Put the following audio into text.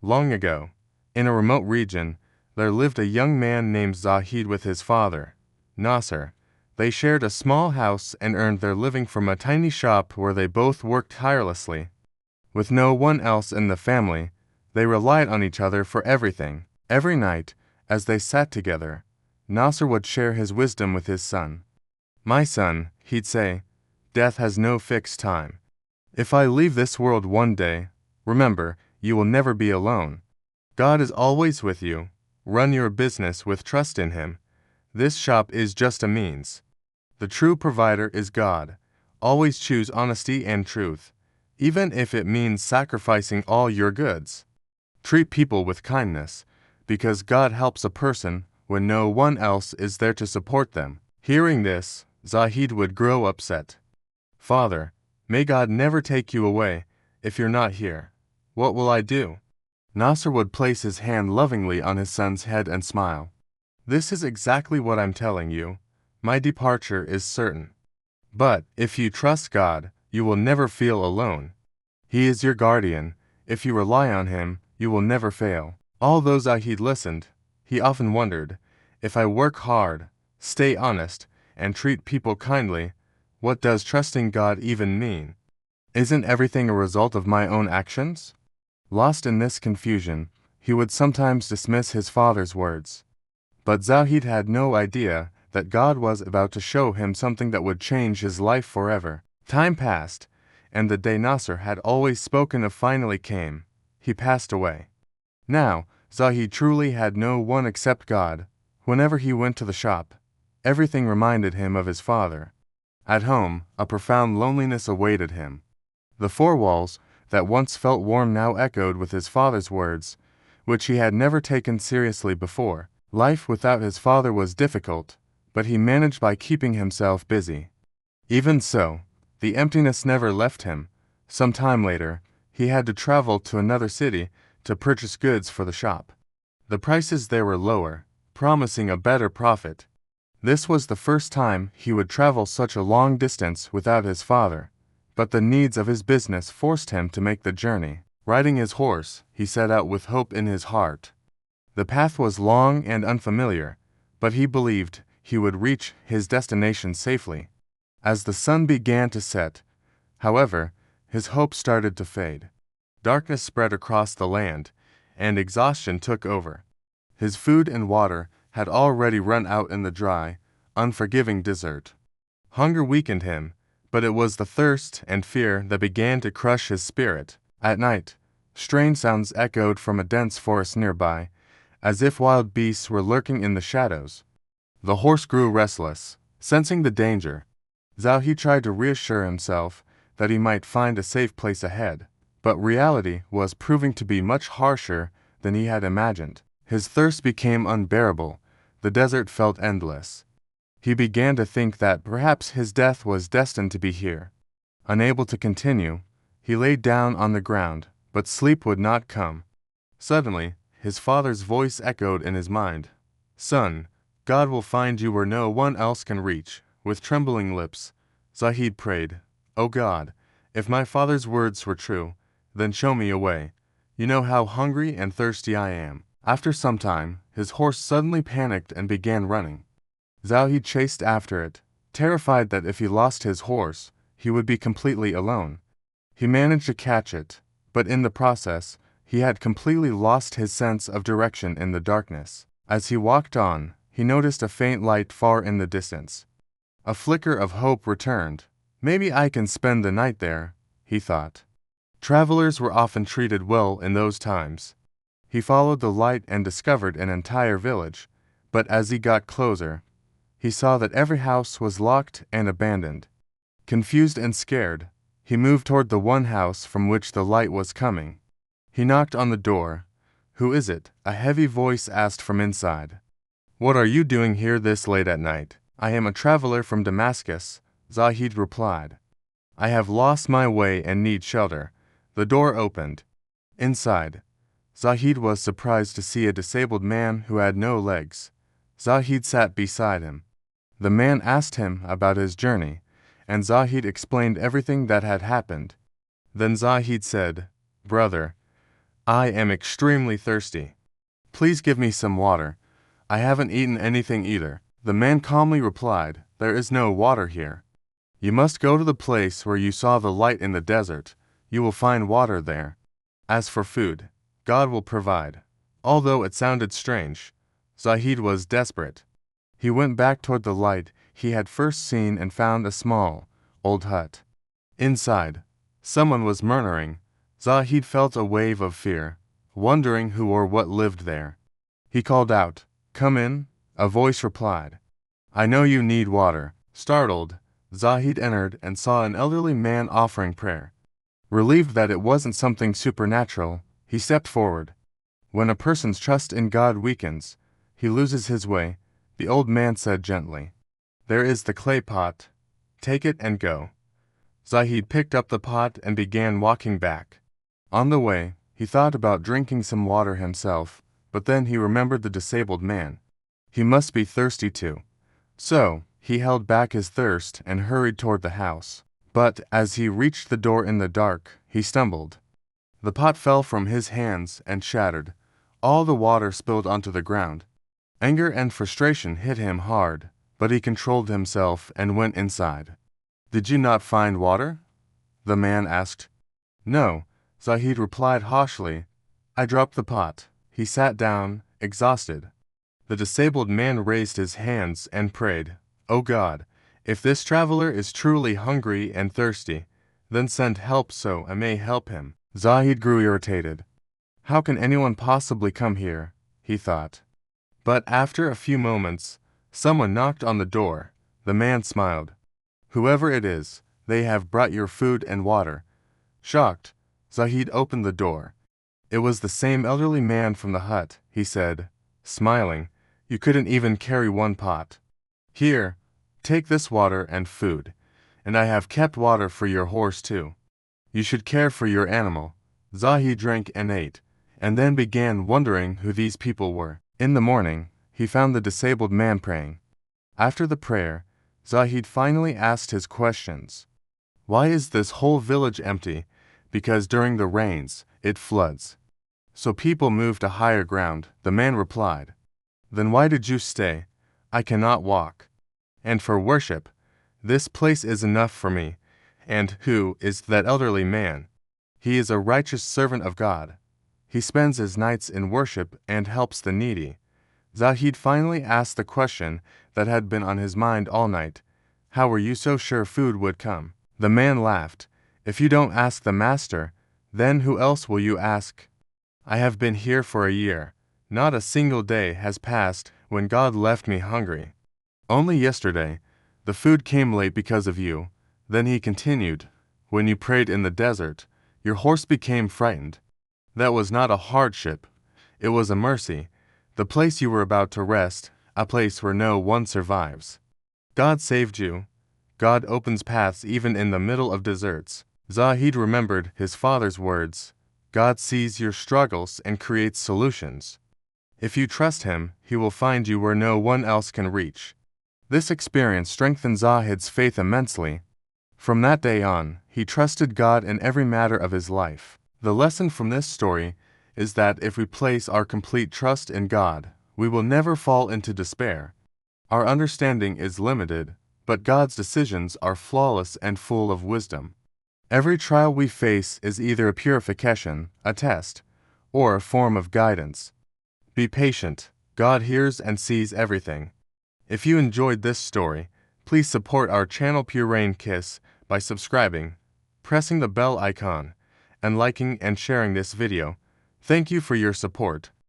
Long ago, in a remote region, there lived a young man named Zahid with his father, Nasser. They shared a small house and earned their living from a tiny shop where they both worked tirelessly. With no one else in the family, they relied on each other for everything. Every night, as they sat together, Nasser would share his wisdom with his son. "My son," he'd say, "death has no fixed time. If I leave this world one day, remember, you will never be alone. God is always with you. Run your business with trust in Him. This shop is just a means. The true provider is God. Always choose honesty and truth, even if it means sacrificing all your goods. Treat people with kindness, because God helps a person when no one else is there to support them." Hearing this, Zahid would grow upset. "Father, may God never take you away if you're not here. What will I do?" Nasser would place his hand lovingly on his son's head and smile. "This is exactly what I'm telling you. My departure is certain. But if you trust God, you will never feel alone. He is your guardian. If you rely on Him, you will never fail." Although Zahid listened, he often wondered, if I work hard, stay honest, and treat people kindly, what does trusting God even mean? Isn't everything a result of my own actions? Lost in this confusion, he would sometimes dismiss his father's words. But Zahid had no idea that God was about to show him something that would change his life forever. Time passed, and the day Nasser had always spoken of finally came. He passed away. Now, Zahid truly had no one except God. Whenever he went to the shop, everything reminded him of his father. At home, a profound loneliness awaited him. The four walls that once felt warm now echoed with his father's words, which he had never taken seriously before. Life without his father was difficult, but he managed by keeping himself busy. Even so, the emptiness never left him. Some time later, he had to travel to another city to purchase goods for the shop. The prices there were lower, promising a better profit. This was the first time he would travel such a long distance without his father, but the needs of his business forced him to make the journey. Riding his horse, he set out with hope in his heart. The path was long and unfamiliar, but he believed he would reach his destination safely. As the sun began to set, however, his hope started to fade. Darkness spread across the land, and exhaustion took over. His food and water had already run out in the dry, unforgiving desert. Hunger weakened him, but it was the thirst and fear that began to crush his spirit. At night, strange sounds echoed from a dense forest nearby, as if wild beasts were lurking in the shadows. The horse grew restless, sensing the danger. Zahid tried to reassure himself that he might find a safe place ahead, but reality was proving to be much harsher than he had imagined. His thirst became unbearable. The desert felt endless. He began to think that perhaps his death was destined to be here. Unable to continue, he lay down on the ground, but sleep would not come. Suddenly, his father's voice echoed in his mind. "Son, God will find you where no one else can reach." With trembling lips, Zahid prayed, "O God, if my father's words were true, then show me a way. You know how hungry and thirsty I am." After some time, his horse suddenly panicked and began running. Zahid chased after it, terrified that if he lost his horse, he would be completely alone. He managed to catch it, but in the process, he had completely lost his sense of direction in the darkness. As he walked on, he noticed a faint light far in the distance. A flicker of hope returned. "Maybe I can spend the night there," he thought. Travelers were often treated well in those times. He followed the light and discovered an entire village, but as he got closer, he saw that every house was locked and abandoned. Confused and scared, he moved toward the one house from which the light was coming. He knocked on the door. "Who is it?" a heavy voice asked from inside. "What are you doing here this late at night?" "I am a traveler from Damascus," Zahid replied. "I have lost my way and need shelter." The door opened. Inside, Zahid was surprised to see a disabled man who had no legs. Zahid sat beside him. The man asked him about his journey, and Zahid explained everything that had happened. Then Zahid said, "Brother, I am extremely thirsty. Please give me some water. I haven't eaten anything either. The man calmly replied, There is no water here. You must go to the place where you saw the light in the desert. You will find water there. As for food, God will provide. Although it sounded strange, Zahid was desperate. He went back toward the light he had first seen and found a small, old hut. Inside, someone was murmuring. Zahid felt a wave of fear, wondering who or what lived there. He called out, Come in, a voice replied. I know you need water. Startled, Zahid entered and saw an elderly man offering prayer. Relieved that it wasn't something supernatural, he stepped forward. When a person's trust in God weakens, he loses his way, the old man said gently. There is the clay pot. Take it and go. Zahid picked up the pot and began walking back. On the way, he thought about drinking some water himself, but then he remembered the disabled man. He must be thirsty too. So, he held back his thirst and hurried toward the house. But as he reached the door in the dark, he stumbled. The pot fell from his hands and shattered. All the water spilled onto the ground. Anger and frustration hit him hard, but he controlled himself and went inside. Did you not find water? The man asked. No, Zahid replied harshly. I dropped the pot. He sat down, exhausted. The disabled man raised his hands and prayed, O God, if this traveler is truly hungry and thirsty, then send help so I may help him. Zahid grew irritated. How can anyone possibly come here? He thought. But after a few moments, someone knocked on the door. The man smiled. Whoever it is, they have brought your food and water. Shocked, Zahid opened the door. It was the same elderly man from the hut. He said, smiling, You couldn't even carry one pot. Here, take this water and food, and I have kept water for your horse too. You should care for your animal. Zahid drank and ate, and then began wondering who these people were. In the morning, he found the disabled man praying. After the prayer, Zahid finally asked his questions. Why is this whole village empty? Because during the rains, it floods. So people move to higher ground, the man replied. Then why did you stay? I cannot walk. And for worship, this place is enough for me. And who is that elderly man? He is a righteous servant of God. He spends his nights in worship and helps the needy. Zahid finally asked the question that had been on his mind all night. How were you so sure food would come? The man laughed. If you don't ask the master, then who else will you ask? I have been here for a year. Not a single day has passed when God left me hungry. Only yesterday, the food came late because of you. Then he continued, When you prayed in the desert, your horse became frightened. That was not a hardship. It was a mercy. The place you were about to rest, a place where no one survives. God saved you. God opens paths even in the middle of deserts. Zahid remembered his father's words. God sees your struggles and creates solutions. If you trust him, he will find you where no one else can reach. This experience strengthened Zahid's faith immensely. From that day on, he trusted God in every matter of his life. The lesson from this story is that if we place our complete trust in God, we will never fall into despair. Our understanding is limited, but God's decisions are flawless and full of wisdom. Every trial we face is either a purification, a test, or a form of guidance. Be patient. God hears and sees everything. If you enjoyed this story, please support our channel Pure Rain Kiss by subscribing, pressing the bell icon, and liking and sharing this video. Thank you for your support.